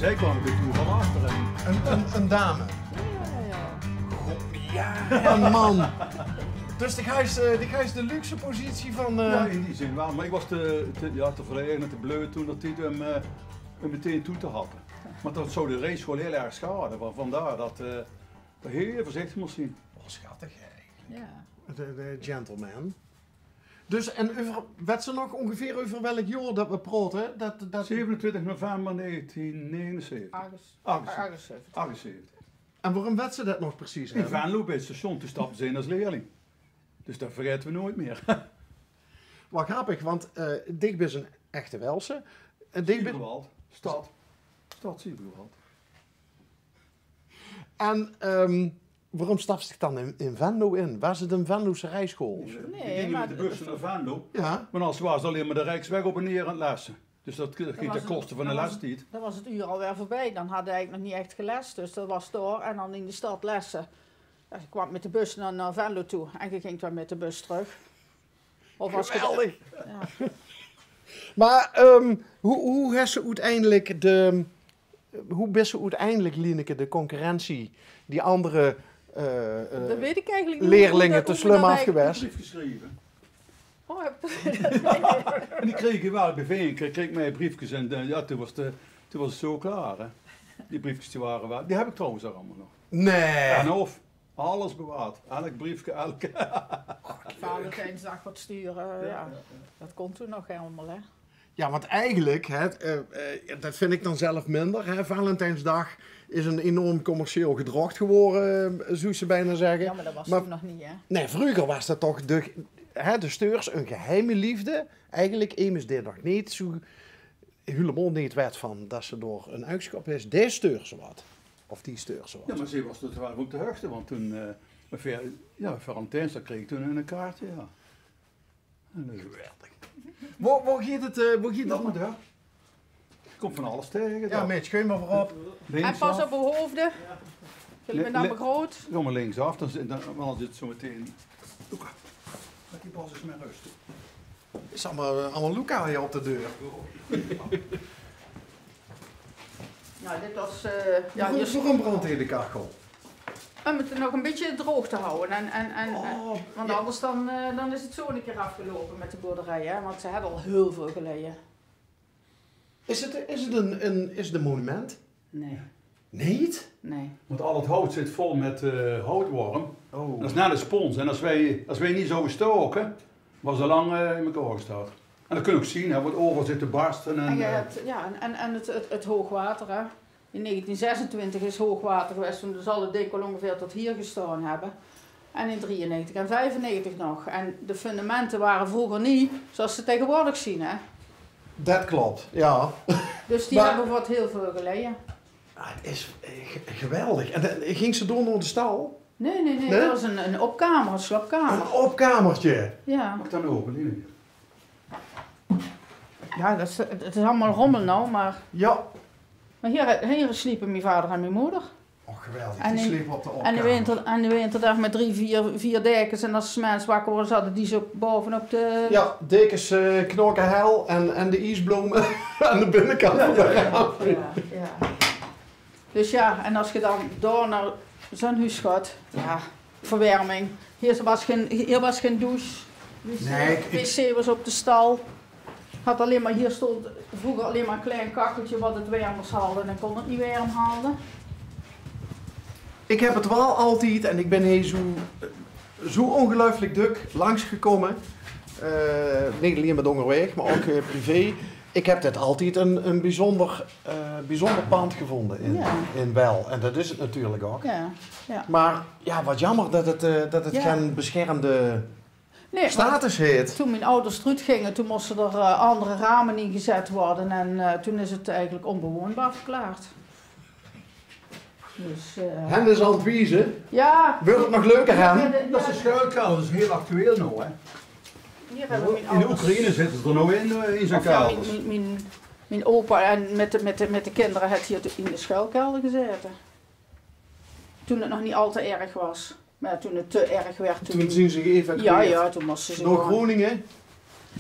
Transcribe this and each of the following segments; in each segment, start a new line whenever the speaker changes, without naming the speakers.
zij kwam ik toen van achteren.
Een dame.
Ja.
Ja, man. Dus die gijs de luxe positie van...
Ja, in die zin wel. Maar ik was te verlegen en te bleu toen dat hij hem meteen toe te happen. Maar dat zou de race gewoon heel erg schaden. Vandaar dat we heel voorzichtig moest zien.
Oh, schattig eigenlijk.
Ja.
De gentleman. Dus, en weet ze nog ongeveer over welk jaar dat we praten? Dat...
27 november 1979. 78.
En waarom weet ze dat nog precies?
In Venlo bij het station, toen stapten ze in als leerling. Dus dat vergeten we nooit meer.
Wat grappig, want Digby is een echte Welse.
Sieberwald. Stad Sieberwald.
En waarom stapte zich dan in Venlo in? Was het een Venlose rijschool?
We gingen met de bus naar Venlo.
Ja.
Maar als was het alleen maar de Rijksweg op en neer aan het lessen. Dus dat ging ten koste van de lestijd.
Dan was het uur alweer voorbij. Dan hadden we eigenlijk nog niet echt gelest. Dus dat was door. En dan in de stad lessen. Dus ik kwam met de bus naar Venlo toe. En je ging dan met de bus terug. Of was
Geweldig!
Ja.
Maar hoe is ze uiteindelijk hoe best ze uiteindelijk, Lieneke, de concurrentie, die andere
Dat weet ik eigenlijk niet.
leerlingen te slum afgeweest?
Brief geschreven.
Oh,
En die kreeg je wel bij Veen, kreeg mij briefjes en ja, toen was het zo klaar. Hè. Die briefjes die waren wel, die heb ik trouwens daar allemaal nog.
Nee!
En of, alles bewaard. Elk briefje, elke.
Valentijnsdag wat sturen, ja. Dat kon toen nog helemaal, hè.
Ja, want eigenlijk, dat vind ik dan zelf minder. Hè. Valentijnsdag is een enorm commercieel gedrocht geworden, zou ze bijna zeggen.
Ja, maar dat was toen nog niet, hè.
Nee, vroeger was dat toch de steurs een geheime liefde. Eigenlijk, Emus deed nog niet zo helemaal niet werd van dat ze door een uitschap is. Die steurs ze wat. Of die steurs ze wat.
Ja, maar ze was tot wel op de hoogte, want toen, Valentijnsdag kreeg ik toen een kaartje, ja.
Geweldig. Waar gaat het?
Dat moet hè. Komt van alles tegen.
Ja, meid, schuim maar voorop.
En pas op uw hoofden. Jullie zijn dan groot.
Kom maar linksaf, dan zit het zo meteen. Met die bos is met rust.
Is allemaal Luca hier op de deur.
Nou, dit was...
Waarom brandt hier de kachel?
Om het nog een beetje droog te houden. Want
ja.
anders dan is het zo een keer afgelopen met de boerderij. Hè? Want ze hebben al heel veel geleden.
Is het een monument?
Nee.
Niet?
Nee.
Want al het hout zit vol met houtworm.
Oh.
Dat is net een spons. En als wij niet zo stoken, was er lang in elkaar gesteld. En dat kun je ook zien, hè, wat over zit te barsten.
En je hebt, het hoogwater. Hè? In 1926 is hoogwater geweest, toen zal het dik wel ongeveer tot hier gestaan hebben. En in 93 en 95 nog. En de fundamenten waren vroeger niet zoals ze tegenwoordig zien. Hè?
Dat klopt, ja.
Dus die hebben wat heel veel geleden.
Het is geweldig. En ging ze door naar de stal?
Nee? Dat was een opkamer, een slaapkamer.
Een opkamertje.
Ja.
Mag dan open, Lieneke?
Ja, het is allemaal rommel nou, maar
Ja.
hier sliepen mijn vader en mijn moeder.
Oh, geweldig.
En
Die
in-
sliepen op de opkamer.
En de winterdag met 3-4 dekens en als ze mensen wakker worden, zaten die zo bovenop de...
Ja, dekens, knokken hel en de ijsbloemen aan de binnenkant van de raam.
Ja. Dus ja, en als je dan door naar zo'n huis gaat, ja, verwarming. Hier was geen douche.
Nee,
Wc was op de stal. Hier stond vroeger alleen maar een klein kakkeltje wat het warmers haalde en dan kon het niet warm halen.
Ik heb het wel altijd, en ik ben hier zo ongelooflijk druk langsgekomen. Niet alleen met onderweg, maar ook privé. Ik heb dit altijd een bijzonder pand gevonden in Wel. En dat is het natuurlijk ook.
Ja.
Maar ja, wat jammer dat het geen beschermde status heet.
Toen mijn ouders eruit gingen, toen moesten er andere ramen ingezet worden en toen is het eigenlijk onbewoonbaar verklaard. Dus,
Hen is aan het wiezen.
ja.
Wil het nog leuker gaan?
Dat is een schuilkelder, dat is heel actueel nou, hè.
Hier hebben mijn
In de
ouders...
Oekraïne zitten ze er nou in zo'n
Of ja,
kelders.
mijn opa en met de kinderen had hier in de schuilkelder gezeten. Toen het nog niet al te erg was. Maar toen het te erg werd.
Toen zien ze geëvacueerd.
Ja, toen moesten ze
Door
gewoon...
Groningen?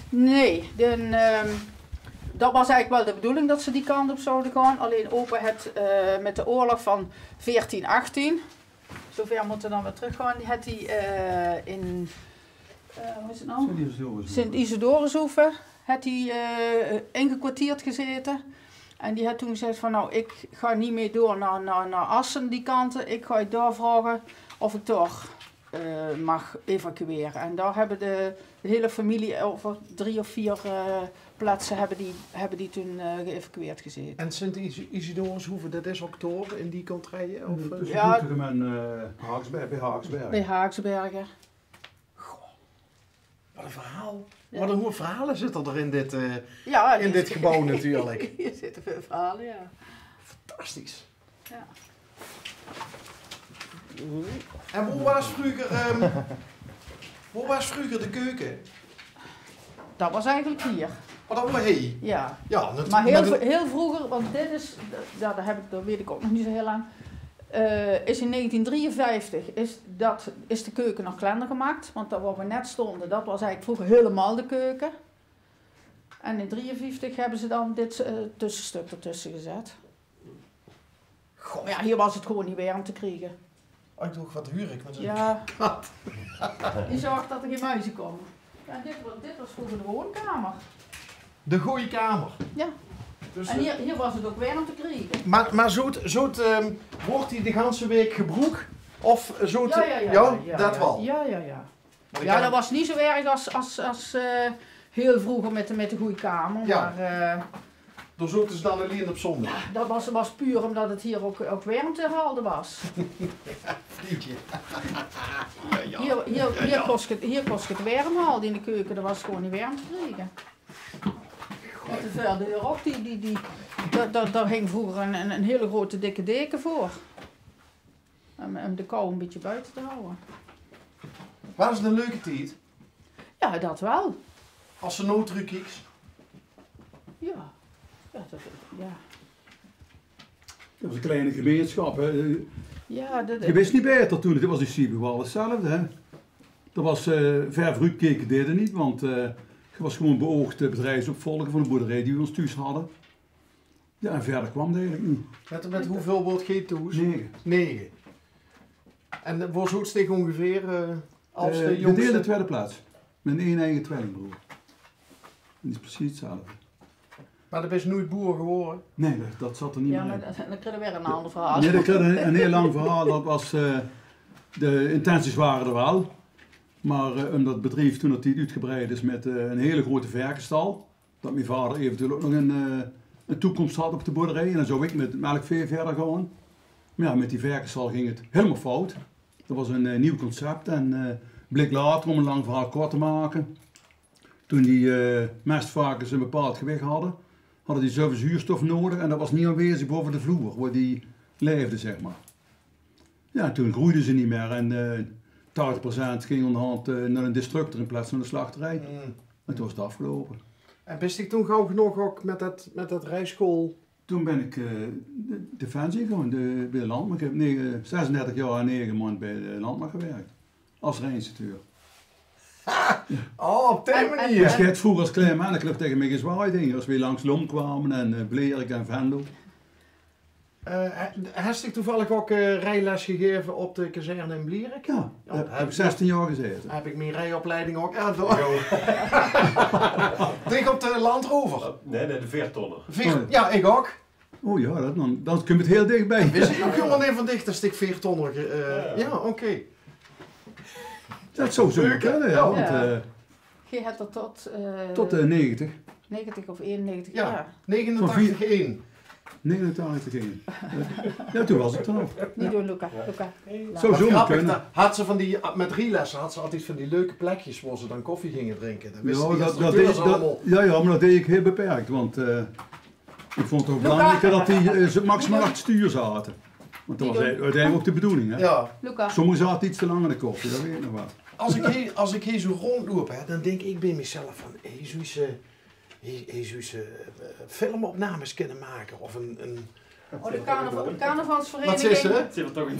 Nee, dat was eigenlijk wel de bedoeling dat ze die kant op zouden gaan. Alleen opa het met de oorlog van 1418, zover moeten we dan weer teruggaan, die had hij in hoe is het nou? Sint-Isidorushoeve had hij ingekwartierd gezeten. En die had toen gezegd van nou, ik ga niet meer door naar Assen die kanten. Ik ga je daar vragen of ik toch mag evacueren. En daar hebben de hele familie over 3 of 4 plaatsen hebben die toen geëvacueerd gezeten.
En Sint-Isidorushoeve, dat is oktober in die contraien?
Ja, bij Haaksbergen.
Bij Haaksbergen.
Wat een verhaal.
Ja.
Wat een goede verhalen zitten er in dit,
Ja,
in dit gebouw natuurlijk.
Hier zitten veel verhalen, ja.
Fantastisch.
Ja.
En hoe was vroeger de keuken?
Dat was eigenlijk hier.
Oh, dat was hij.
Ja.
Ja,
Maar heel vroeger, want dit is, ja, dat weet ik ook nog niet zo heel lang. Is in 1953 is de keuken nog kleiner gemaakt. Want daar waar we net stonden, dat was eigenlijk vroeger helemaal de keuken. En in 1953 hebben ze dan dit tussenstuk ertussen gezet. Goh, ja, hier was het gewoon niet warm te krijgen.
Oh, ik doe wat huur ik met zo'n
Ja.
kat.
Je zag dat er geen muizen komen. Ja, dit was vroeger de woonkamer.
De goeie kamer.
Ja.
Dus,
En hier was het ook warm te krijgen.
maar wordt hij de hele week gebroek? Of zoet? Dat wel.
Ja. Ja, dat was niet zo erg als heel vroeger met de goede kamer.
Ja.
Maar
Dan zoeten ze dan alleen op zondag.
dat was puur omdat het hier ook warmte gehouden was.
Vriendje.
Hier kost het warm houden in de keuken. Dat was gewoon niet warm te krijgen. Met de verdeur ook, daar hing vroeger een hele grote dikke deken voor. Om de kou een beetje buiten te houden.
Was het een leuke tijd?
Ja, dat wel.
Als ze noodtrucjes.
Ja.
Dat was een kleine gemeenschap. Hè.
Ja,
Je wist niet beter toen, het was in Siebe wel hetzelfde. Hè. Dat was ver vooruit keken deden niet, want je was gewoon beoogd bedrijfsopvolger van de boerderij die we ons thuis hadden. Ja, en verder kwam het eigenlijk niet.
Met hoeveel wordt geen thuis?
9.
9. En voor zo'n stuk ongeveer als de
We
jongste?
deden de tweede plaats. Met een eigen tweelingbroer. Dat is precies hetzelfde.
Maar dat is nooit boer geworden.
Nee, dat zat er niet
Ja,
meer
maar
in.
dan krijg je weer een ander verhaal.
Nee, dat kreeg een heel lang verhaal. Dat was, de intenties waren er wel. Maar omdat het bedrijf toen het uitgebreid is met een hele grote verkenstal. Dat mijn vader eventueel ook nog een toekomst had op de boerderij. En dan zou ik met melkvee verder gaan. Maar ja, met die verkenstal ging het helemaal fout. Dat was een nieuw concept. En bleek later, om een lang verhaal kort te maken. Toen die mestvarkens een bepaald gewicht hadden die zoveel zuurstof nodig. En dat was niet aanwezig boven de vloer, waar die leefden, zeg maar. Ja, toen groeiden ze niet meer. En 80% ging onderhand naar een destructor in plaats van de slachterij. En toen was het afgelopen.
En wist ik toen gauw genoeg ook met dat rijschool?
Toen ben ik defensie gewoon bij de landmacht. Ik heb 36 jaar en 9 maanden bij de landmacht gewerkt. Als rijinstructeur.
Oh, op die manier.
Dus je had vroeger als klein man, ik geloof tegen mij gezwaaid dingen. Als we langs Lom kwamen en Blerik en Venlo.
Heb ik toevallig ook rijles gegeven op de kazerne in Blerik?
Ja, daar heb ik 16 jaar gezeten.
Heb ik mijn rijopleiding ook aan. Dik op de Land Rover.
Nee, de 4-tonner.
Ja, ik ook.
Oh ja, dan kun je het heel dichtbij.
Wist ik ook helemaal niet van dicht als ik 4 tonner. Ja, oké.
Dat zou zo kunnen, ja. Want,
Je hebt er
tot 90.
90 of 91
Ja,
jaar.
89-1.
89 ging. Ja, toen was ik er nog.
Niet doen, Luca.
Zo zomaar kunnen.
Had ze van die, met rijlessen had ze altijd van die leuke plekjes waar ze dan koffie gingen drinken. Dat wist
Ja,
die
dat
instructeurs
deed,
allemaal.
maar dat deed ik heel beperkt. Want ik vond het ook belangrijk dat die maximaal achter stuur zaten. Want dat was uiteindelijk ook de bedoeling. Hè?
Ja.
Luca.
Sommigen zaten iets te lang in de koffie, dat weet ik nog wat.
Als ik hier zo rondloop, hè, dan denk ik bij mezelf van, filmopnames kunnen maken. Of een
Oh, de carnavalsvereniging.
Wat is er?
Zit er toch in?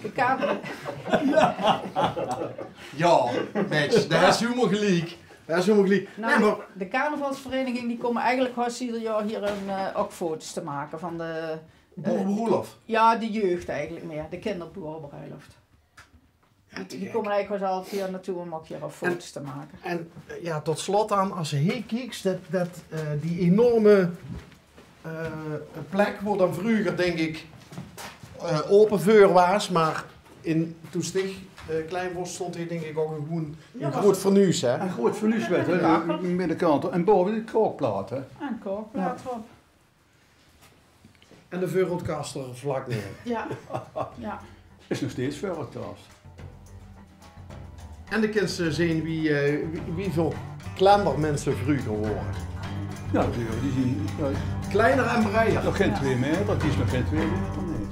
De carnaval.
Ja, match, daar is helemaal gelijk. Ja, zo moet ik
Nou,
nee, maar,
de carnavalsvereniging die komen eigenlijk haast ieder jaar hier ook foto's te maken van de...
boerenbruiloft.
Ja, de jeugd eigenlijk meer, de kinderboerenbruiloft. Die komen eigenlijk wel altijd hier naartoe om ook hier ook foto's te maken.
En ja, tot slot aan, als je hier kijkt, die enorme plek waar dan vroeger, denk ik, open vuur was, maar toen Stig klein was, stond hier denk ik ook een groot fornuis, hè?
Een groot verlieswet, hè,
Ja.
de middenkant. En boven die krookplaat, hè.
En kookplaat erop.
En de vuurroodkast er vlak neer.
Ja. Ja.
Is nog steeds verrekast.
En de kinderen zien wie veel kleiner mensen vroeger waren.
Ja, die zien
Kleiner en breder.
nog geen 2 meter, die is nog geen 2 meter, nee.